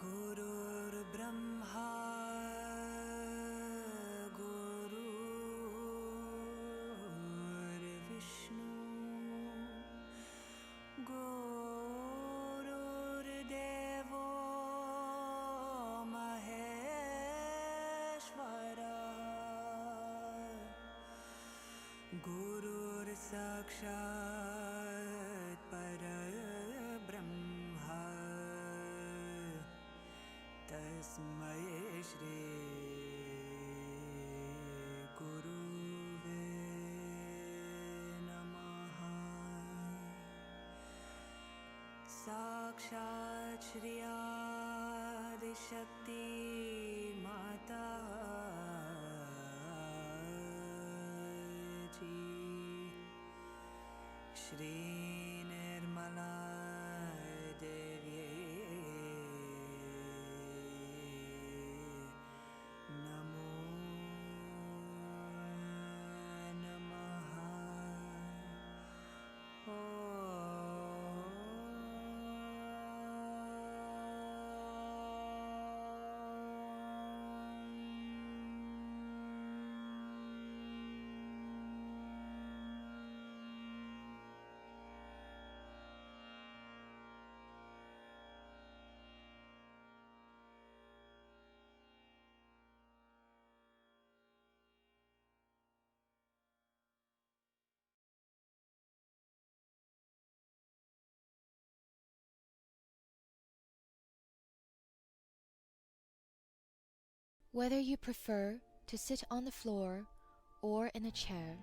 Gurur Brahma Gurur Vishnu Gurur Devo Maheshwara Gurur Sakshat Parabrahma Tasmai Shri Guruve Namaha Sakshat Shri Adi Shakti Mataji Shri Nirmala Devi Namo Namaha Whether you prefer to sit on the floor or in a chair,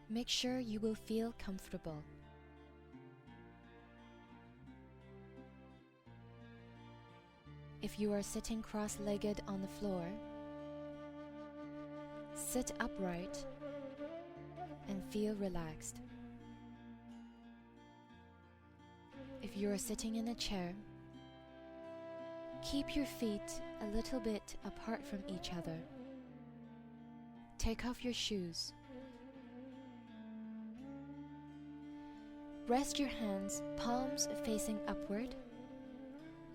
make sure you will feel comfortable. If you are sitting cross-legged on the floor, sit upright and feel relaxed. If you are sitting in a chair, keep your feet a little bit apart from each other. Take off your shoes. Rest your hands, palms facing upward,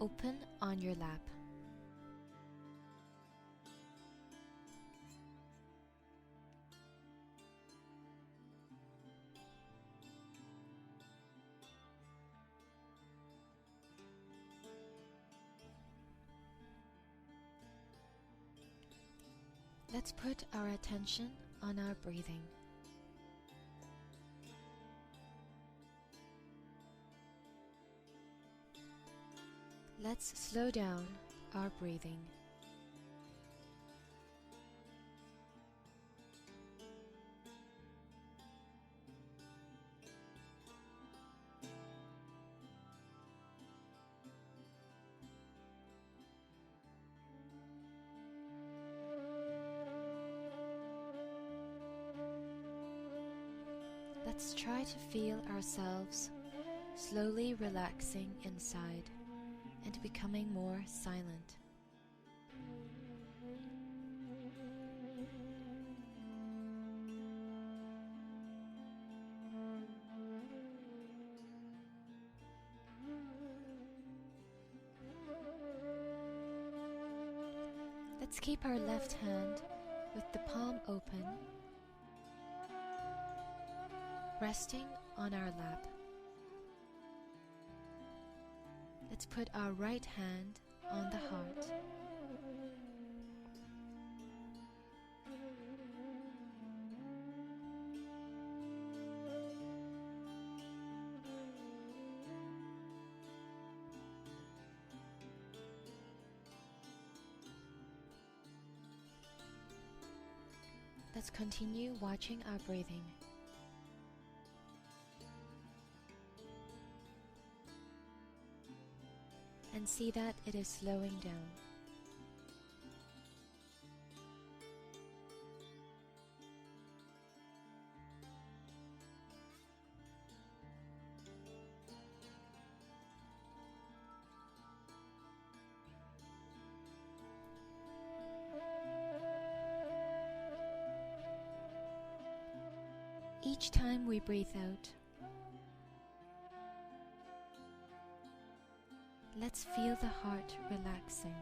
open on your lap. Let's put our attention on our breathing. Let's slow down our breathing. Let's try to feel ourselves slowly relaxing inside and becoming more silent. Let's keep our left hand with the palm open, resting on our lap. Let's put our right hand on the heart. Let's continue watching our breathing. And see that it is slowing down. Each time we breathe out, let's feel the heart relaxing.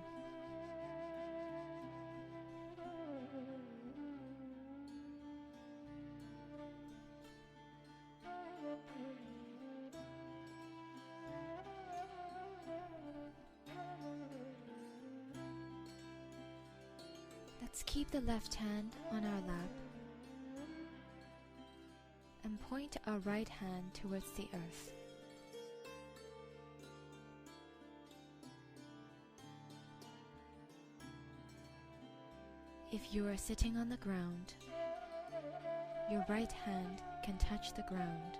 Let's keep the left hand on our lap and point our right hand towards the earth. If you are sitting on the ground, your right hand can touch the ground.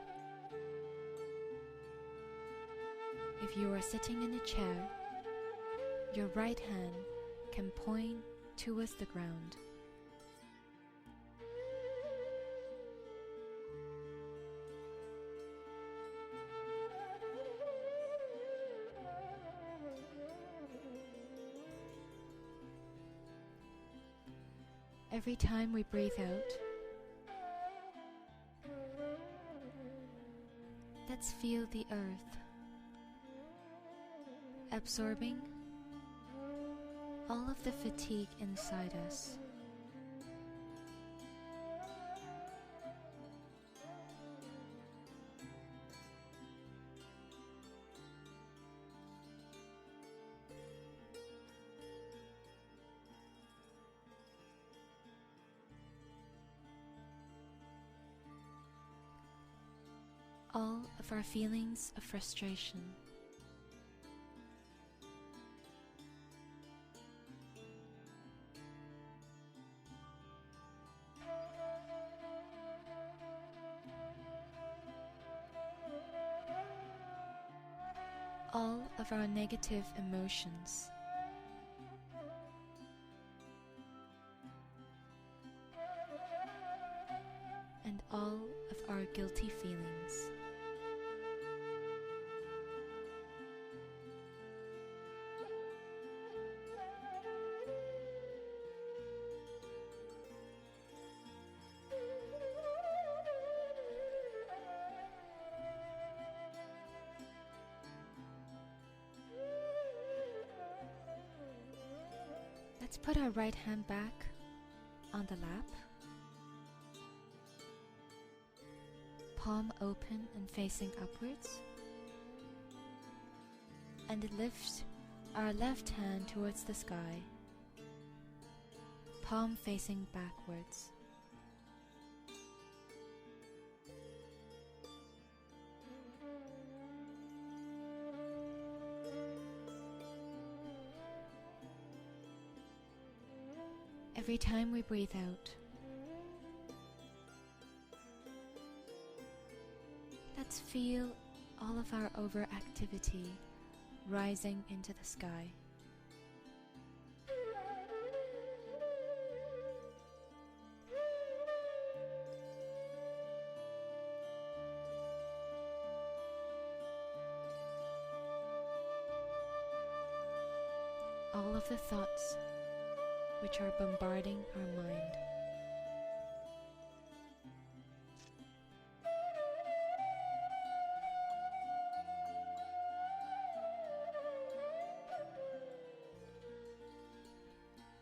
If you are sitting in a chair, your right hand can point towards the ground. Every time we breathe out, let's feel the earth absorbing all of the fatigue inside us. All of our feelings of frustration, all of our negative emotions, and all of our guilty feelings. Let's put our right hand back on the lap, palm open and facing upwards, and lift our left hand towards the sky, palm facing backwards. Every time we breathe out, let's feel all of our overactivity rising into the sky. All of the thoughts which are bombarding our mind.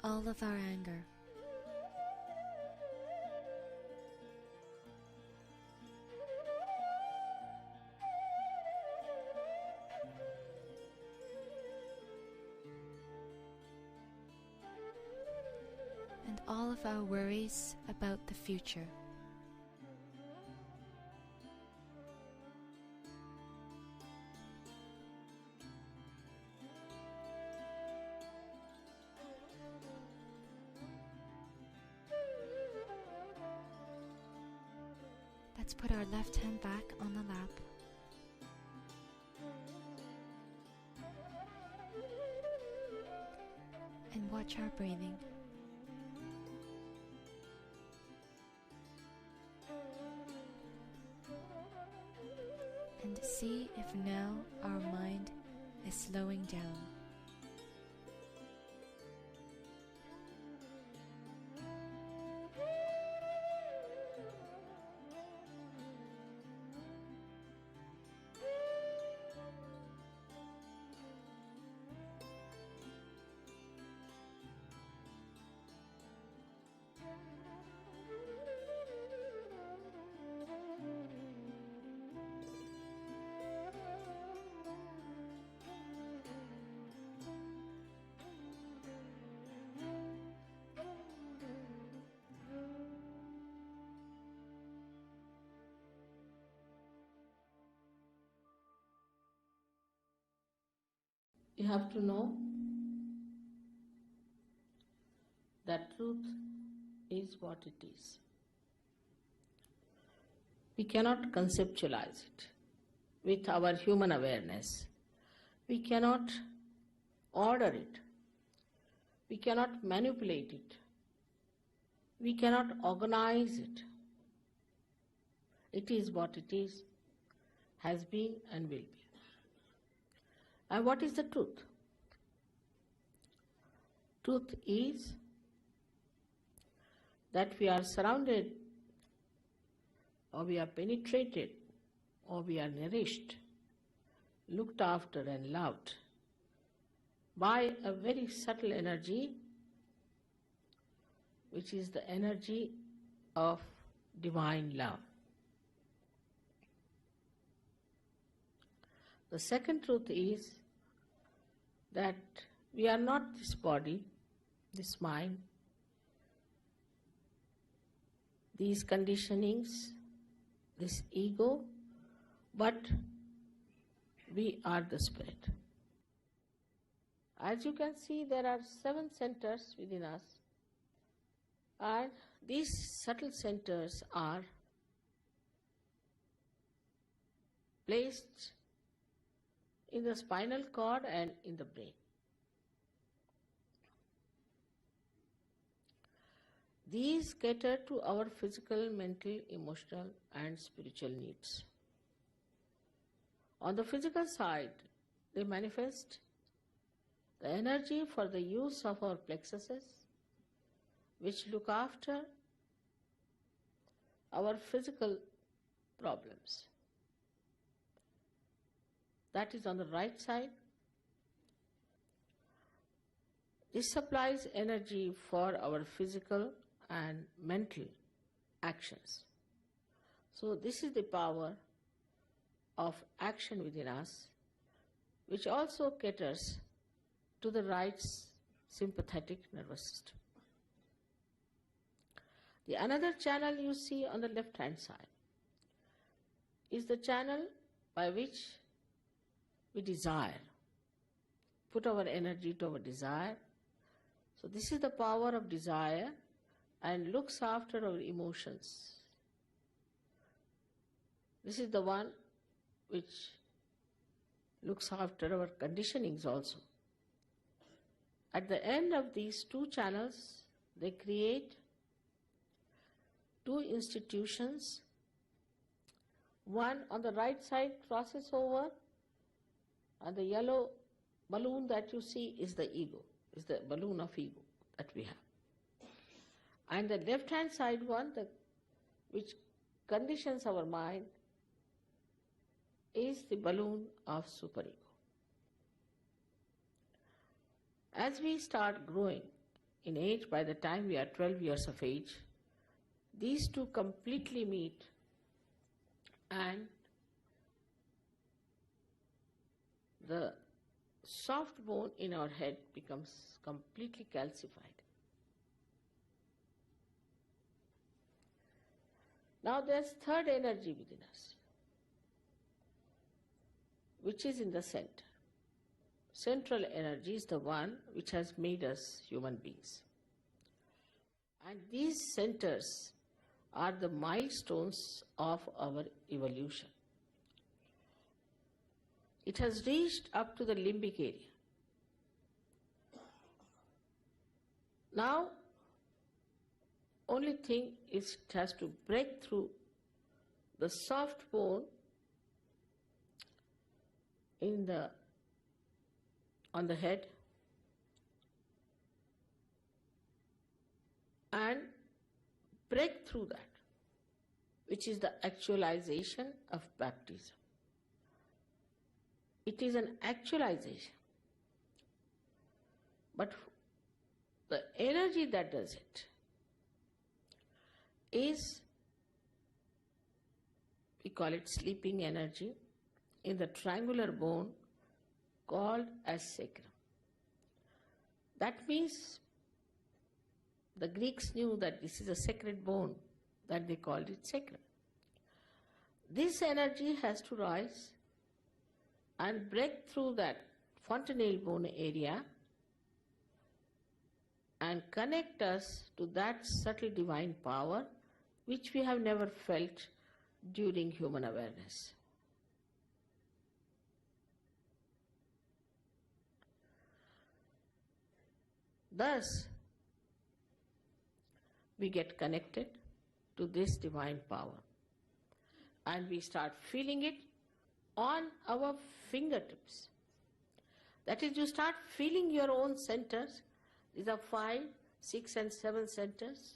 All of our anger. And all of our worries about the future. Let's put our left hand back on the lap. And watch our breathing. And see if now our mind is slowing down. You have to know that truth is what it is. We cannot conceptualize it with our human awareness. We cannot order it. We cannot manipulate it. We cannot organize it. It is what it is, has been and will be. And what is the truth? Truth is that we are surrounded, or we are penetrated, or we are nourished, looked after and loved by a very subtle energy, which is the energy of divine love. The second truth is that we are not this body, this mind, these conditionings, this ego, but we are the spirit. As you can see, there are 7 centers within us, and these subtle centers are placed in the spinal cord and in the brain. These cater to our physical, mental, emotional and spiritual needs. On the physical side, they manifest the energy for the use of our plexuses, which look after our physical problems. That is on the right side. This supplies energy for our physical and mental actions. So this is the power of action within us, which also caters to the right sympathetic nervous system. The another channel you see on the left hand side is the channel by which we desire, put our energy to our desire. So this is the power of desire and looks after our emotions. This is the one which looks after our conditionings also. At the end of these 2 channels, they create 2 institutions. One on the right side crosses over, and the yellow balloon that you see is the ego, is the balloon of ego that we have. And the left hand side one, which conditions our mind, is the balloon of superego. As we start growing in age, by the time we are 12 years of age, these 2 completely meet, and the soft bone in our head becomes completely calcified. Now there's third energy within us, which is in the center. Central energy is the one which has made us human beings. And these centers are the milestones of our evolution. It has reached up to the limbic area. Now, only thing is it has to break through the soft bone on the head and break through that, which is the actualization of baptism. It is an actualization, but the energy that does it is, we call it sleeping energy, in the triangular bone called as sacrum. That means the Greeks knew that this is a sacred bone, that they called it sacrum. This energy has to rise and break through that fontanelle bone area and connect us to that subtle divine power which we have never felt during human awareness. Thus, we get connected to this divine power and we start feeling it on our fingertips. That is, you start feeling your own centers. These are 5, 6 and 7 centers,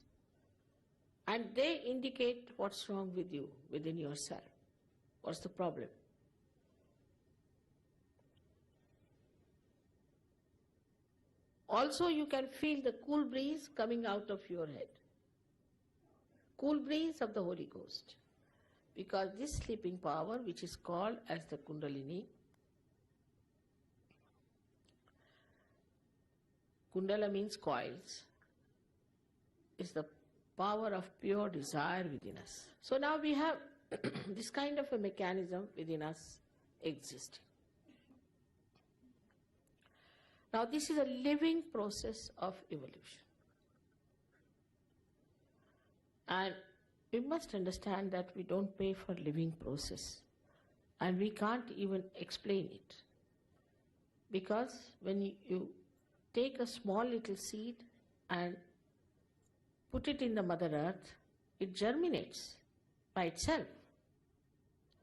and they indicate what's wrong with you, within yourself. What's the problem? Also, you can feel the cool breeze coming out of your head. Cool breeze of the Holy Ghost. Because this sleeping power, which is called as the Kundalini, Kundala means coils, is the power of pure desire within us. So now we have this kind of a mechanism within us existing. Now this is a living process of evolution. And we must understand that we don't pay for living process. And we can't even explain it. Because when you take a small little seed and put it in the Mother Earth, it germinates by itself,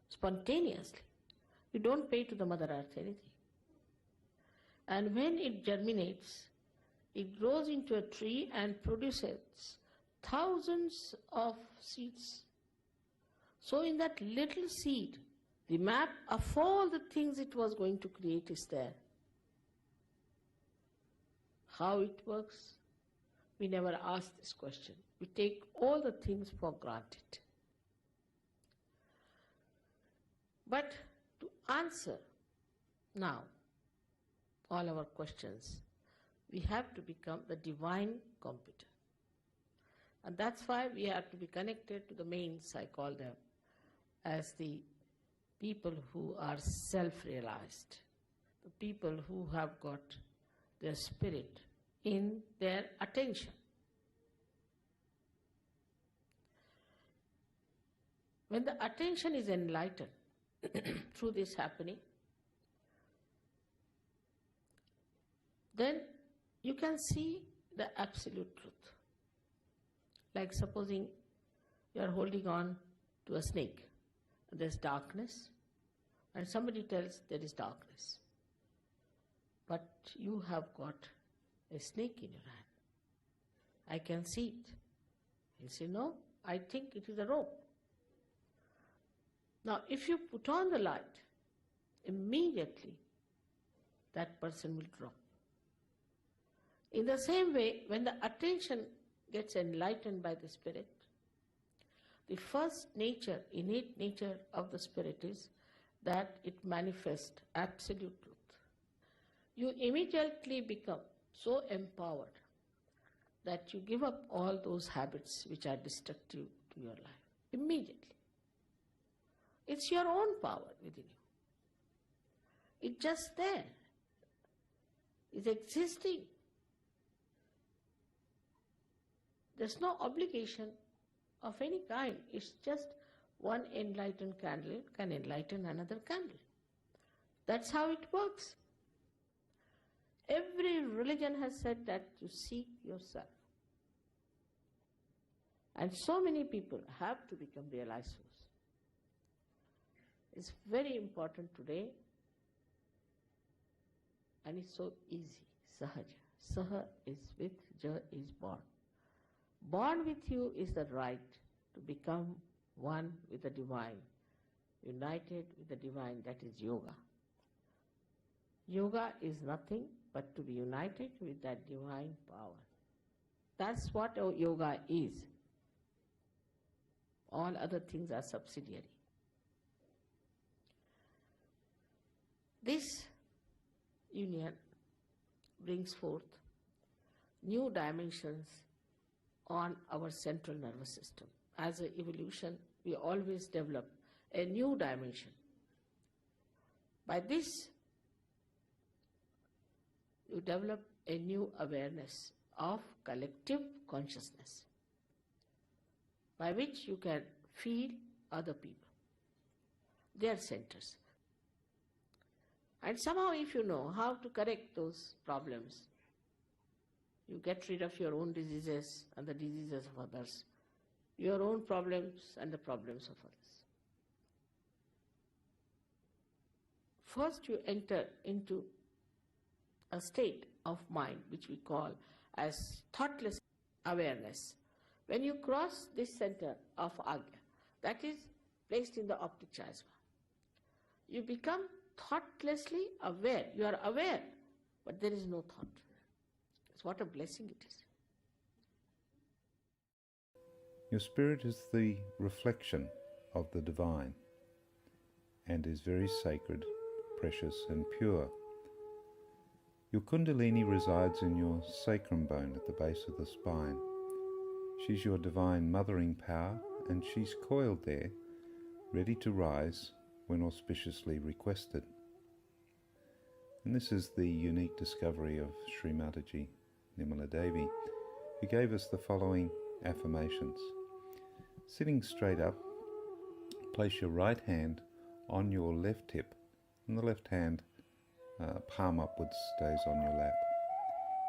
spontaneously. You don't pay to the Mother Earth anything. And when it germinates, it grows into a tree and produces thousands of seeds. So in that little seed, the map of all the things it was going to create is there. How it works? We never ask this question. We take all the things for granted. But to answer now all our questions, we have to become the divine computer. And that's why we have to be connected to the mains, I call them, as the people who are self-realized, the people who have got their spirit in their attention. When the attention is enlightened through this happening, then you can see the absolute truth. Like supposing you are holding on to a snake, there's darkness, and somebody tells there is darkness. But you have got a snake in your hand. I can see it. You say, no, I think it is a rope. Now, if you put on the light, immediately that person will drop. In the same way, when the attention gets enlightened by the Spirit, the first nature, innate nature of the Spirit is that it manifests absolute truth. You immediately become so empowered that you give up all those habits which are destructive to your life. Immediately. It's your own power within you. It's just there. It's existing. There's no obligation of any kind. It's just one enlightened candle can enlighten another candle. That's how it works. Every religion has said that you seek yourself. And so many people have to become realized souls. It's very important today, and it's so easy. Sahaja. Saha is with, Ja is born. Born with you is the right to become one with the divine, united with the divine, that is yoga. Yoga is nothing but to be united with that divine power. That's what yoga is. All other things are subsidiary. This union brings forth new dimensions on our central nervous system. As an evolution, we always develop a new dimension. By this you develop a new awareness of collective consciousness by which you can feel other people, their centers. And somehow if you know how to correct those problems, you get rid of your own diseases and the diseases of others, your own problems and the problems of others. First you enter into a state of mind which we call as thoughtless awareness. When you cross this center of Agya, that is placed in the optic chiasma, you become thoughtlessly aware. You are aware, but there is no thought. What a blessing it is. Your spirit is the reflection of the divine and is very sacred, precious and pure. Your Kundalini resides in your sacrum bone at the base of the spine. She's your divine mothering power, and she's coiled there, ready to rise when auspiciously requested. And this is the unique discovery of Shri Mataji Nirmala Devi, who gave us the following affirmations. Sitting straight up, place your right hand on your left hip, and the left hand palm upwards stays on your lap.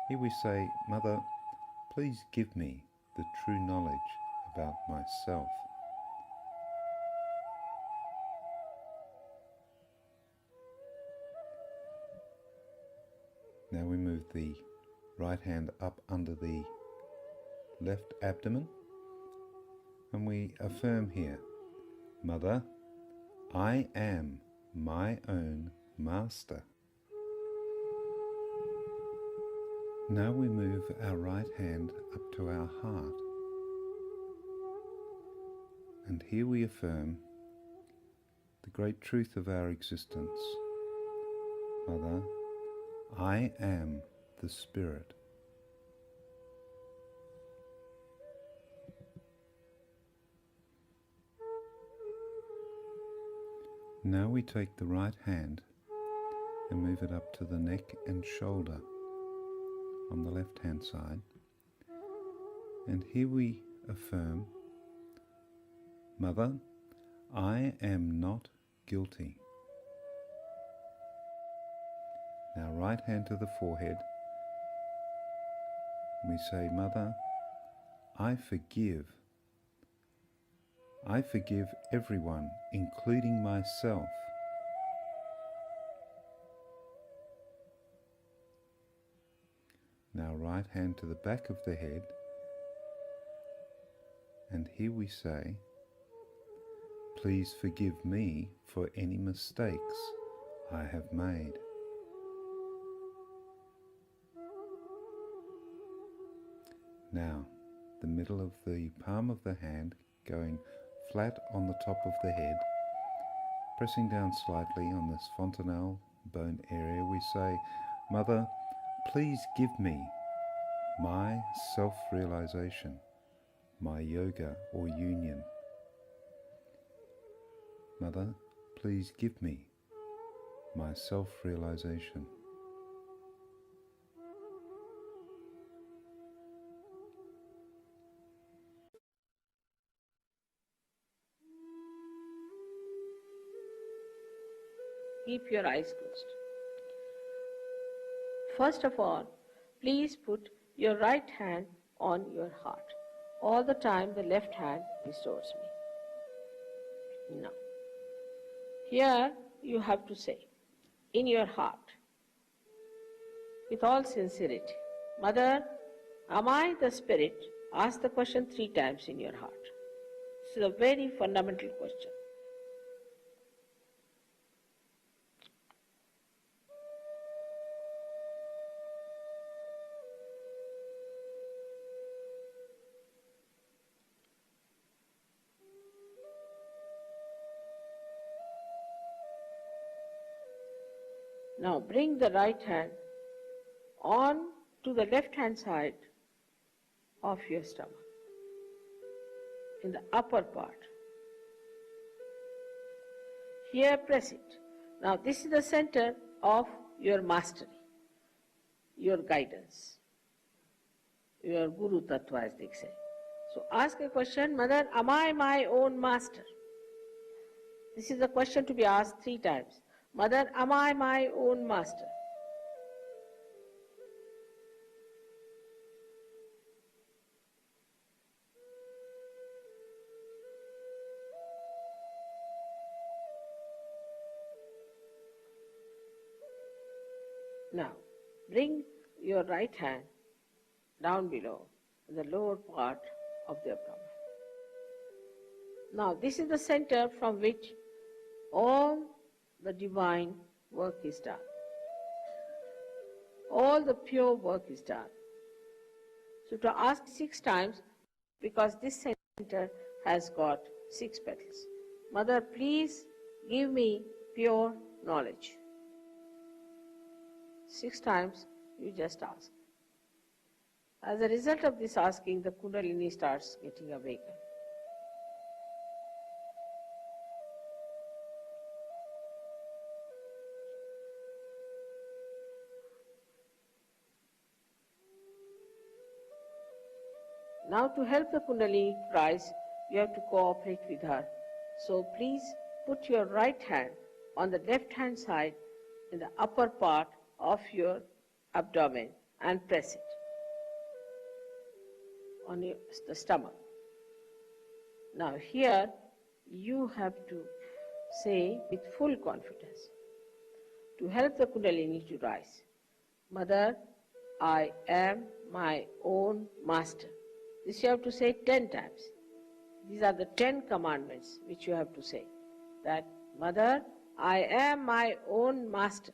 Here we say, Mother, please give me the true knowledge about myself. Now we move the right hand up under the left abdomen and we affirm here, Mother, I am my own master. Now we move our right hand up to our heart, and here we affirm the great truth of our existence. Mother, I am the Spirit. Now we take the right hand and move it up to the neck and shoulder on the left hand side, and here we affirm, Mother, I am not guilty. Now right hand to the forehead, we say, Mother, I forgive. I forgive everyone, including myself. Now right hand to the back of the head, and here we say, please forgive me for any mistakes I have made. Now, the middle of the palm of the hand going flat on the top of the head, pressing down slightly on this fontanelle bone area, we say, Mother, please give me my self-realization, my yoga or union. Mother, please give me my self-realization. Keep your eyes closed. First of all, please put your right hand on your heart. All the time the left hand is towards me. Now, here you have to say, in your heart, with all sincerity, Mother, am I the Spirit? Ask the question 3 times in your heart. This is a very fundamental question. Now bring the right hand on to the left hand side of your stomach, in the upper part. Here press it. Now this is the center of your mastery. your guidance, your Guru Tattva as they say. So ask a question, Mother, am I my own master? This is the question to be asked 3 times. Mother, am I my own master? Now, bring your right hand down below, in the lower part of the abdomen. Now, this is the center from which all the divine work is done. All the pure work is done. So to ask 6 times, because this center has got 6 petals. Mother, please give me pure knowledge. 6 times you just ask. As a result of this asking, the Kundalini starts getting awakened. Now to help the Kundalini rise, you have to cooperate with her. So please put your right hand on the left hand side in the upper part of your abdomen and press it on the stomach. Now here you have to say with full confidence, to help the Kundalini to rise, Mother, I am my own master. This you have to say 10 times. These are the 10 commandments which you have to say. That, Mother, I am my own master.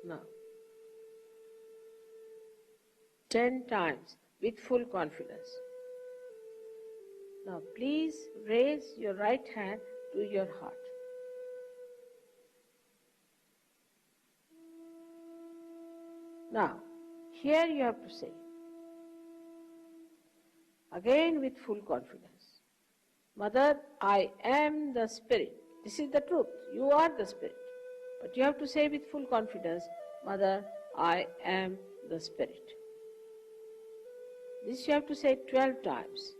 Now, 10 times with full confidence. Now, please raise your right hand to your heart. Now, here you have to say, again with full confidence, Mother, I am the Spirit. This is the truth. You are the Spirit. But you have to say with full confidence, Mother, I am the Spirit. This you have to say 12 times.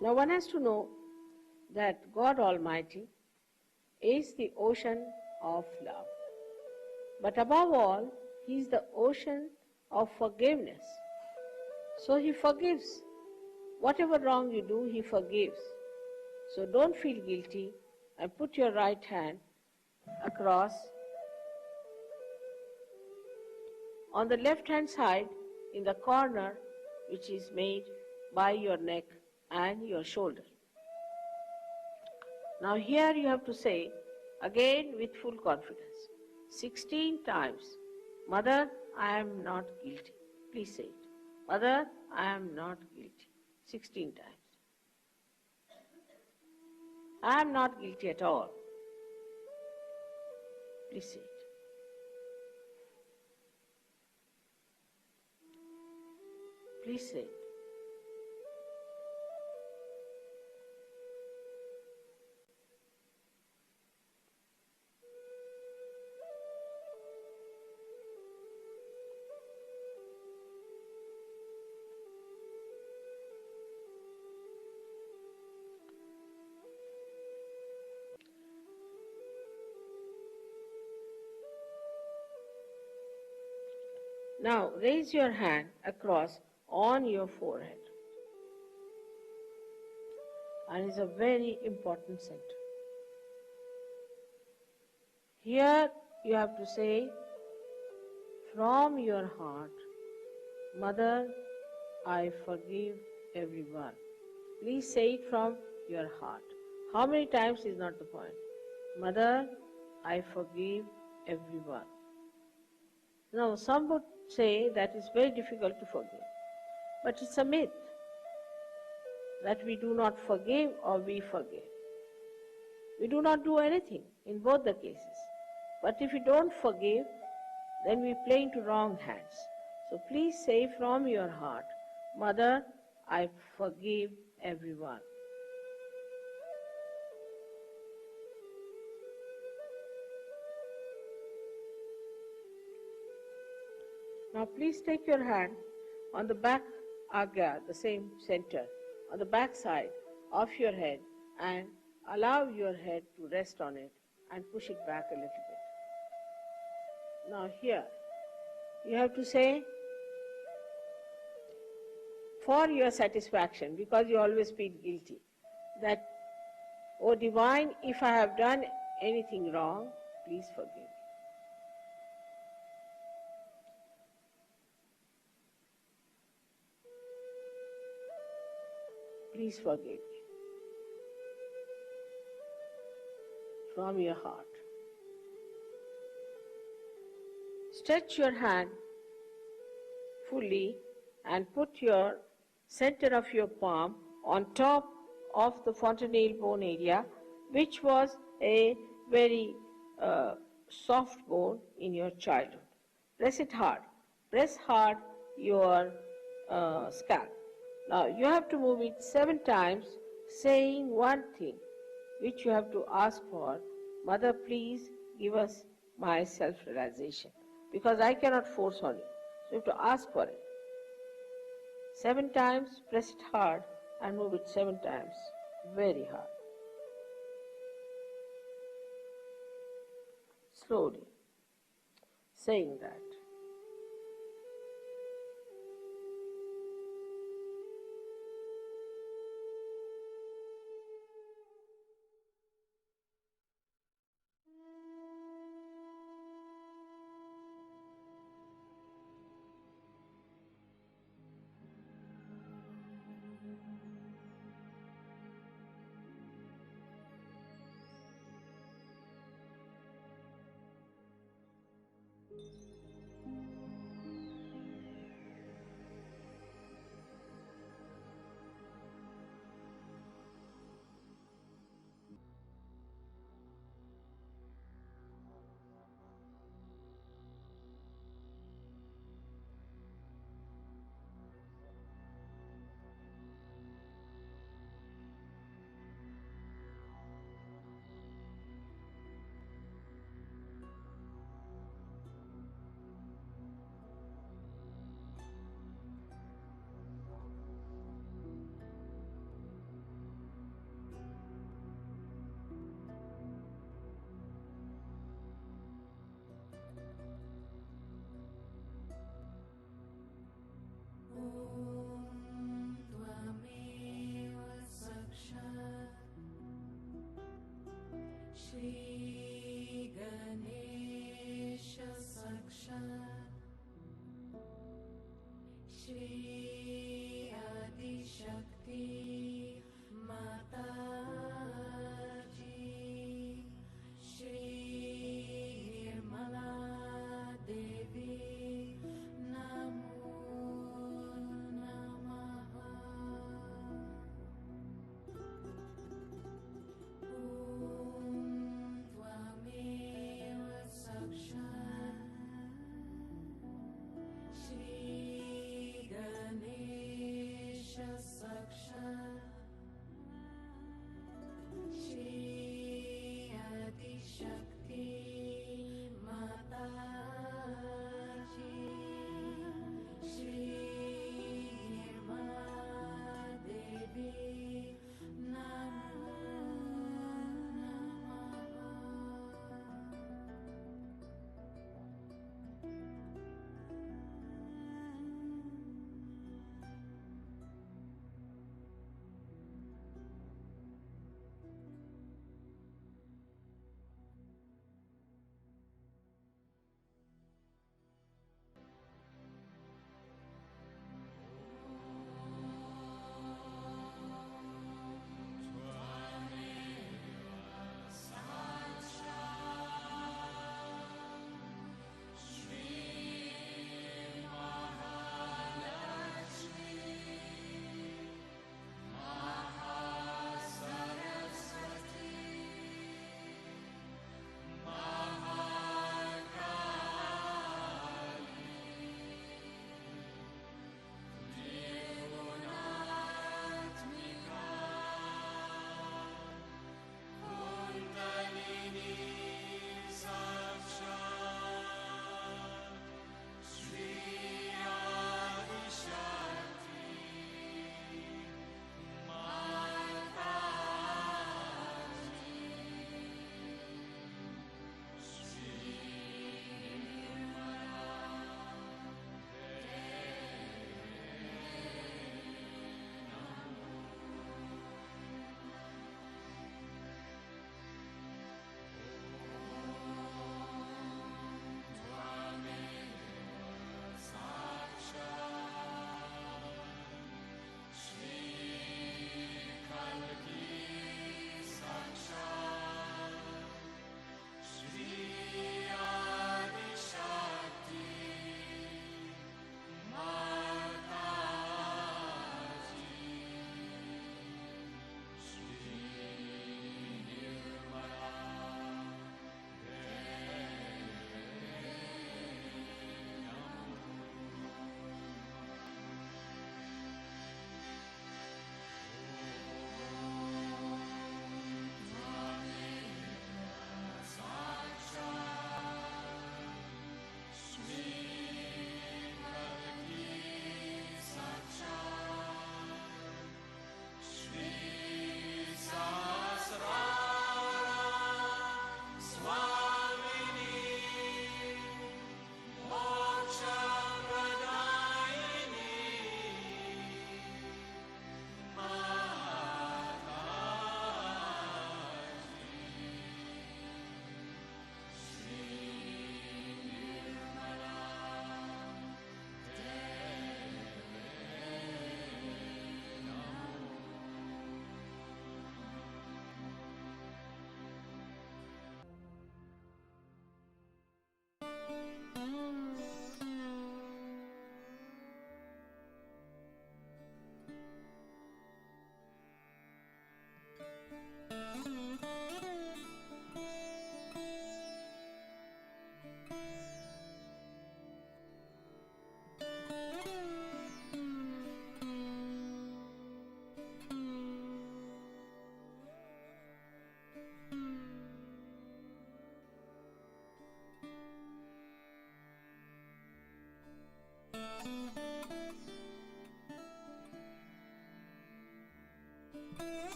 Now one has to know that God Almighty is the ocean of love. But above all, He is the ocean of forgiveness. So He forgives. Whatever wrong you do, He forgives. So don't feel guilty and put your right hand across. On the left hand side, in the corner which is made by your neck and your shoulder. Now here you have to say, again with full confidence, 16 times, Mother, I am not guilty. Please say it. Mother, I am not guilty. 16 times. I am not guilty at all. Please say it. Please say it. Now raise your hand across on your forehead. And it's a very important center. Here you have to say from your heart, Mother, I forgive everyone. Please say it from your heart. How many times is not the point. Mother, I forgive everyone. Now some would say that it's very difficult to forgive. But it's a myth that we do not forgive or we forgive. We do not do anything in both the cases. But if we don't forgive, then we play into wrong hands. So please say from your heart, Mother, I forgive everyone. Now please take your hand on the back agya, the same center, on the back side of your head and allow your head to rest on it and push it back a little bit. Now here, you have to say, for your satisfaction, because you always feel guilty, that, O Divine, if I have done anything wrong, please forgive me. Please forgive me. From your heart. Stretch your hand fully and put your center of your palm on top of the fontanelle bone area, which was a very soft bone in your childhood. Press it hard. Press hard your scalp. Now you have to move it 7 times, saying one thing, which you have to ask for. Mother, please give us my self-realization, because I cannot force on you. So you have to ask for it. 7 times, press it hard and move it 7 times, very hard. Slowly, saying that. Shri Ganesha Sakshat Shri Adi Shakti